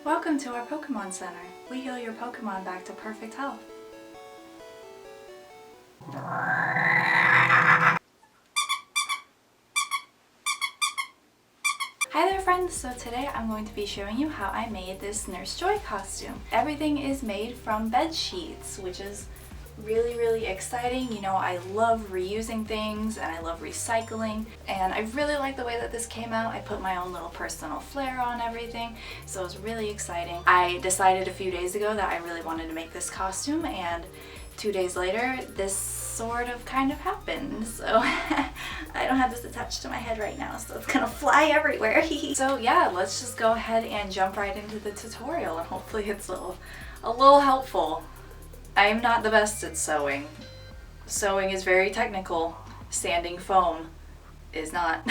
Welcome to our Pokemon Center. We heal your Pokemon back to perfect health. Hi there friends! So today I'm going to be showing you how I made this Nurse Joy costume. Everything is made from Bedsheets, which is really exciting. You know, I love reusing things and I love recycling, and I really like the way that this came out. I put my own little personal flair on everything, so it was really exciting. I decided a few days ago that I really wanted to make this costume, and 2 days later this sort of kind of happened. So I don't have this attached to my head right now, so it's gonna fly everywhere. So yeah, let's just go ahead and jump right into the tutorial, and hopefully it's a little helpful. I'm not the best at sewing. Sewing is very technical. Sanding foam is not.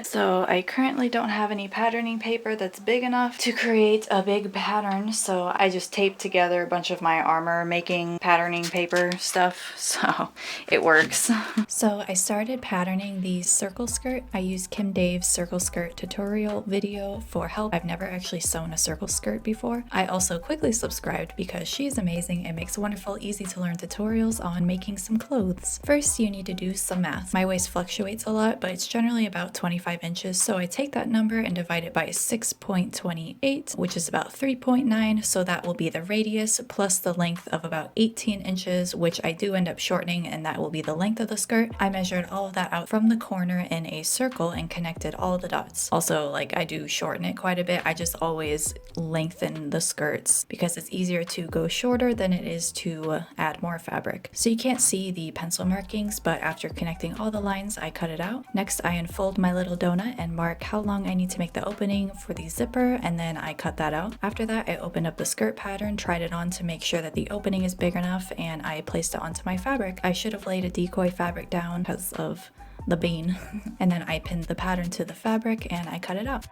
So I currently don't have any patterning paper that's big enough to create a big pattern, so I just taped together a bunch of my armor making patterning paper stuff, so it works. So I started patterning the circle skirt. I used Kim Dave's circle skirt tutorial video for help. I've never actually sewn a circle skirt before. I also quickly subscribed because she's amazing and makes wonderful, easy to learn tutorials on making some clothes. First, you need to do some math. My waist fluctuates a lot, but it's generally about 25 inches, so I take that number and divide it by 6.28, which is about 3.9, so that will be the radius plus the length of about 18 inches, which I do end up shortening, and that will be the length of the skirt. I measured all of that out from the corner in a circle and connected all the dots. Also, like, I do shorten it quite a bit. I just always lengthen the skirts because it's easier to go shorter than it is to add more fabric. So you can't see the pencil markings, but after connecting all the lines, I cut it out. Next, I unfold my little donut and mark how long I need to make the opening for the zipper, and then I cut that out. After that, I opened up the skirt pattern, tried it on to make sure that the opening is big enough, and I placed it onto my fabric. I should have laid a decoy fabric down because of the bean. And then I pinned the pattern to the fabric and I cut it out.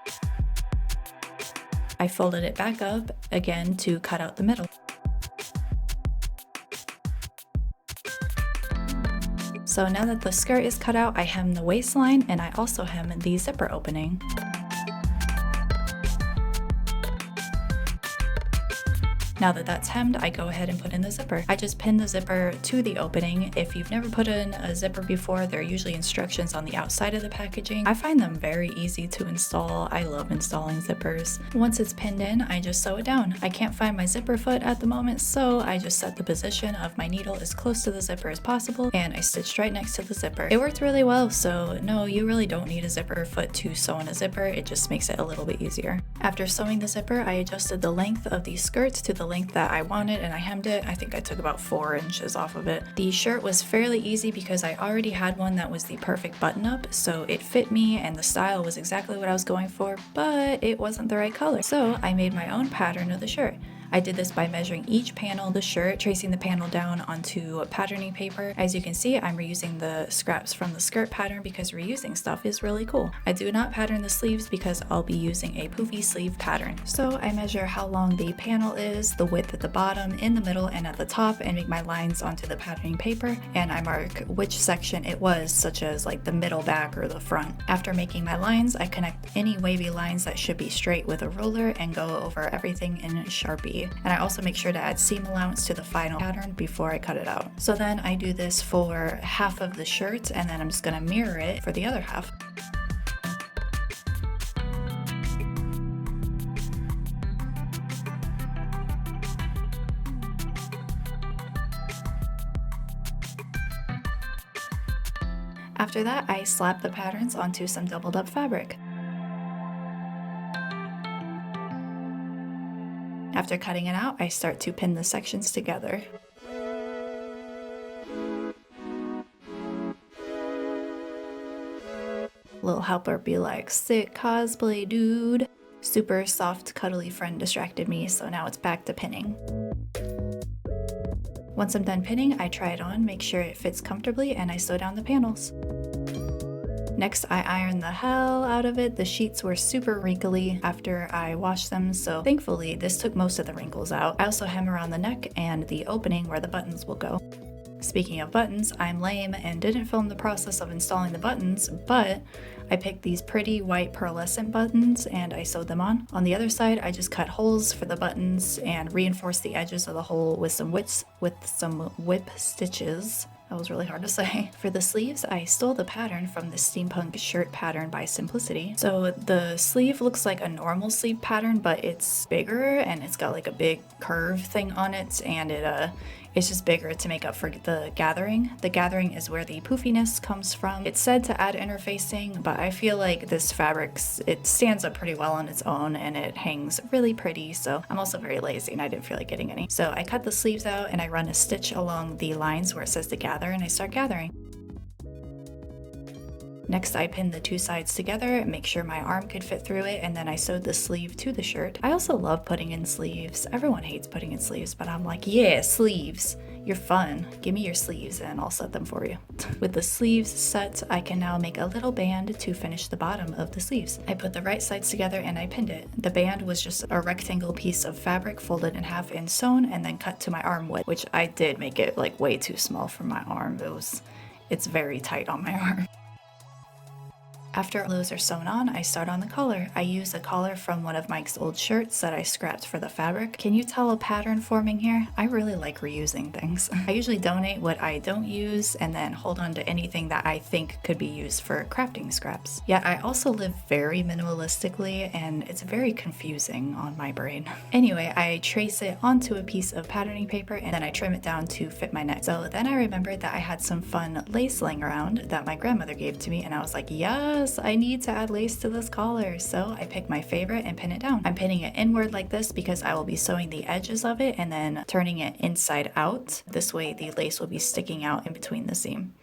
I folded it back up again to cut out the middle. So now that the skirt is cut out, I hem the waistline and I also hem the zipper opening. Now that that's hemmed, I go ahead and put in the zipper. I just pin the zipper to the opening. If you've never put in a zipper before, there are usually instructions on the outside of the packaging. I find them very easy to install. I love installing zippers. Once it's pinned in, I just sew it down. I can't find my zipper foot at the moment, so I just set the position of my needle as close to the zipper as possible, and I stitched right next to the zipper. It worked really well, so no, you really don't need a zipper foot to sew in a zipper. It just makes it a little bit easier. After sewing the zipper, I adjusted the length of the skirt to the length that I wanted, and I hemmed it. I think I took about 4 inches off of it. The shirt was fairly easy because I already had one that was the perfect button-up, so it fit me and the style was exactly what I was going for, but it wasn't the right color. So I made my own pattern of the shirt. I did this by measuring each panel of the shirt, tracing the panel down onto patterning paper. As you can see, I'm reusing the scraps from the skirt pattern because reusing stuff is really cool. I do not pattern the sleeves because I'll be using a poofy sleeve pattern. So I measure how long the panel is, the width at the bottom, in the middle, and at the top, and make my lines onto the patterning paper, and I mark which section it was, such as like the middle, back, or the front. After making my lines, I connect any wavy lines that should be straight with a ruler and go over everything in Sharpie. And I also make sure to add seam allowance to the final pattern before I cut it out. So then I do this for half of the shirt, and then I'm just gonna mirror it for the other half. After that, I slap the patterns onto some doubled up fabric. After cutting it out, I start to pin the sections together. Little helper be like, sick cosplay dude. Super soft, cuddly friend distracted me, so now it's back to pinning. Once I'm done pinning, I try it on, make sure it fits comfortably, and I sew down the panels. Next, I ironed the hell out of it. The sheets were super wrinkly after I washed them, so thankfully this took most of the wrinkles out. I also hem around the neck and the opening where the buttons will go. Speaking of buttons, I'm lame and didn't film the process of installing the buttons, but I picked these pretty white pearlescent buttons and I sewed them on. On the other side, I just cut holes for the buttons and reinforced the edges of the hole with some whip stitches. That was really hard to say. For the sleeves, I stole the pattern from the steampunk shirt pattern by Simplicity. So the sleeve looks like a normal sleeve pattern, but it's bigger and it's got like a big curve thing on it, and it's just bigger to make up for the gathering. The gathering is where the poofiness comes from. It's said to add interfacing, but I feel like this fabric, it stands up pretty well on its own and it hangs really pretty, so I'm also very lazy and I didn't feel like getting any. So I cut the sleeves out and I run a stitch along the lines where it says to gather, and I start gathering. Next, I pinned the two sides together and make sure my arm could fit through it, and then I sewed the sleeve to the shirt. I also love putting in sleeves. Everyone hates putting in sleeves, but I'm like, yeah, sleeves. You're fun. Give me your sleeves and I'll set them for you. With the sleeves set, I can now make a little band to finish the bottom of the sleeves. I put the right sides together and I pinned it. The band was just a rectangle piece of fabric folded in half and sewn and then cut to my arm width, which I did make it like way too small for my arm. It's very tight on my arm. After those are sewn on, I start on the collar. I use a collar from one of Mike's old shirts that I scrapped for the fabric. Can you tell a pattern forming here? I really like reusing things. I usually donate what I don't use and then hold on to anything that I think could be used for crafting scraps. Yet I also live very minimalistically and it's very confusing on my brain. Anyway, I trace it onto a piece of patterning paper and then I trim it down to fit my neck. So then I remembered that I had some fun lace laying around that my grandmother gave to me, and I was like, yes, I need to add lace to this collar. So I pick my favorite and pin it down. I'm pinning it inward like this because I will be sewing the edges of it and then turning it inside out. This way the lace will be sticking out in between the seam.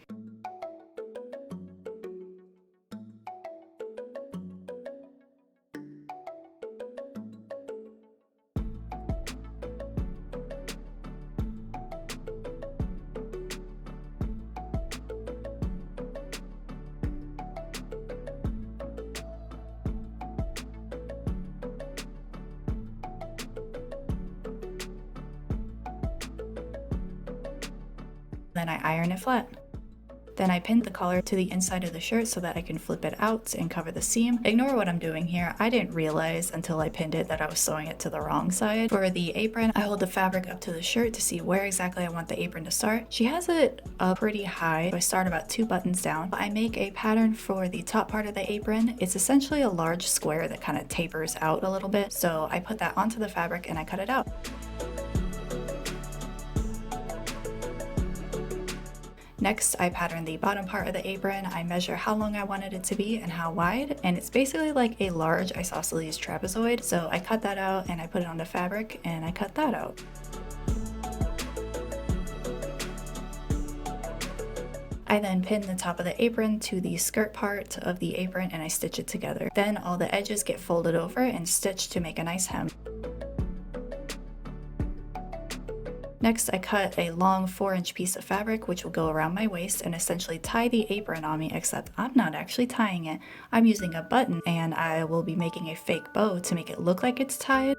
Then I iron it flat. Then I pinned the collar to the inside of the shirt so that I can flip it out and cover the seam. Ignore what I'm doing here. I didn't realize until I pinned it that I was sewing it to the wrong side. For the apron, I hold the fabric up to the shirt to see where exactly I want the apron to start. She has it up pretty high, so I start about 2 buttons down. I make a pattern for the top part of the apron. It's essentially a large square that kind of tapers out a little bit. So I put that onto the fabric and I cut it out. Next, I pattern the bottom part of the apron. I measure how long I wanted it to be and how wide, and it's basically like a large isosceles trapezoid. So I cut that out and I put it on the fabric and I cut that out. I then pin the top of the apron to the skirt part of the apron and I stitch it together. Then all the edges get folded over and stitched to make a nice hem. Next, I cut a long 4-inch piece of fabric which will go around my waist and essentially tie the apron on me, except I'm not actually tying it. I'm using a button and I will be making a fake bow to make it look like it's tied.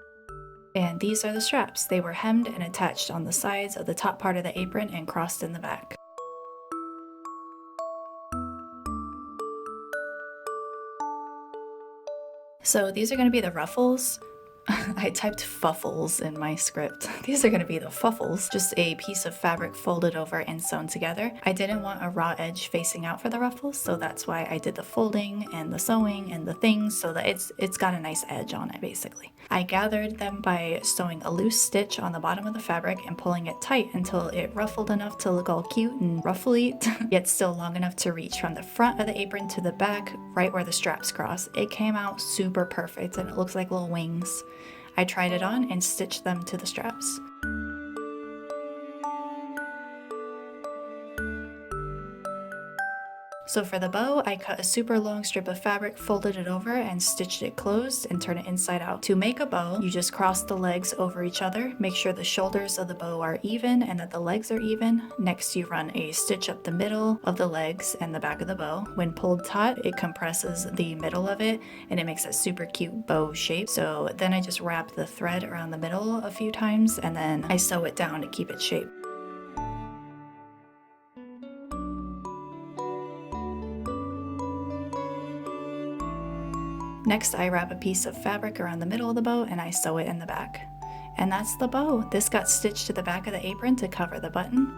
And these are the straps. They were hemmed and attached on the sides of the top part of the apron and crossed in the back. So these are going to be the ruffles. I typed fuffles in my script. These are going to be the fuffles, just a piece of fabric folded over and sewn together. I didn't want a raw edge facing out for the ruffles, so that's why I did the folding and the sewing and the things so that it's got a nice edge on it basically. I gathered them by sewing a loose stitch on the bottom of the fabric and pulling it tight until it ruffled enough to look all cute and ruffly, yet still long enough to reach from the front of the apron to the back, right where the straps cross. It came out super perfect and it looks like little wings. I tried it on and stitched them to the straps. So for the bow, I cut a super long strip of fabric, folded it over, and stitched it closed and turned it inside out. To make a bow, you just cross the legs over each other, make sure the shoulders of the bow are even and that the legs are even. Next, you run a stitch up the middle of the legs and the back of the bow. When pulled taut, it compresses the middle of it and it makes a super cute bow shape. So then I just wrap the thread around the middle a few times and then I sew it down to keep it shaped. Next, I wrap a piece of fabric around the middle of the bow and I sew it in the back. And that's the bow. This got stitched to the back of the apron to cover the button.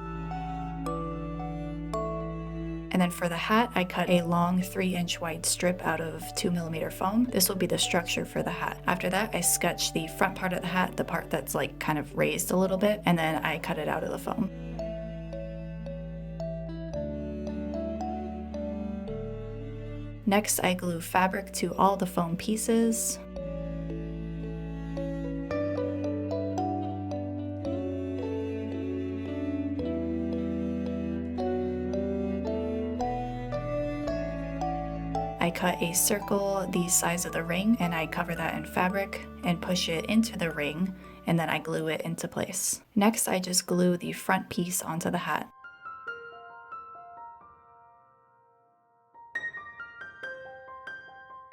And then for the hat, I cut a long 3-inch wide strip out of 2mm foam. This will be the structure for the hat. After that, I sketched the front part of the hat, the part that's like kind of raised a little bit, and then I cut it out of the foam. Next, I glue fabric to all the foam pieces. I cut a circle the size of the ring and I cover that in fabric and push it into the ring, and then I glue it into place. Next, I just glue the front piece onto the hat.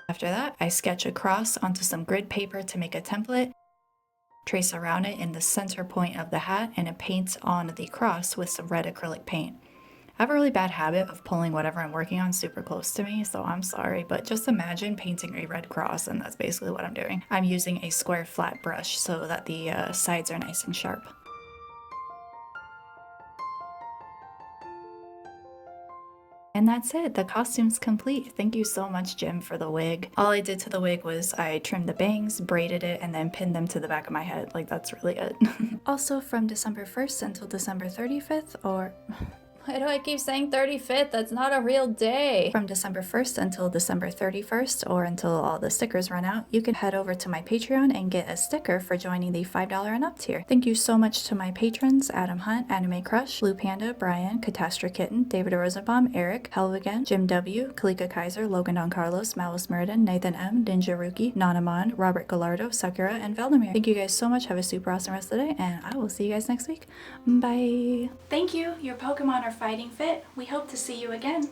After that, I sketch a cross onto some grid paper to make a template, trace around it in the center point of the hat, and paint on the cross with some red acrylic paint. I have a really bad habit of pulling whatever I'm working on super close to me, so I'm sorry, but just imagine painting a red cross, and that's basically what I'm doing. I'm using a square flat brush so that the sides are nice and sharp. And that's it, the costume's complete. Thank you so much, Jim, for the wig. All I did to the wig was I trimmed the bangs, braided it, and then pinned them to the back of my head. Like, that's really it. Also, from December 1st until December 35th, or... Why do I keep saying 35th? That's not a real day. From December 1st until December 31st, or until all the stickers run out, you can head over to my Patreon and get a sticker for joining the $5 and up tier. Thank you so much to my patrons: Adam Hunt, Anime Crush, Blue Panda, Brian, Catastrophe Kitten, David Rosenbaum, Eric, Helvigan, Jim W, Kalika Kaiser, Logan Don Carlos, Malice Murden, Nathan M, Ninja Ruki, Nanaman, Robert Gallardo, Sakura, and Valdemir. Thank you guys so much. Have a super awesome rest of the day, and I will see you guys next week. Bye. Thank you. Your Pokemon are fighting fit. We hope to see you again.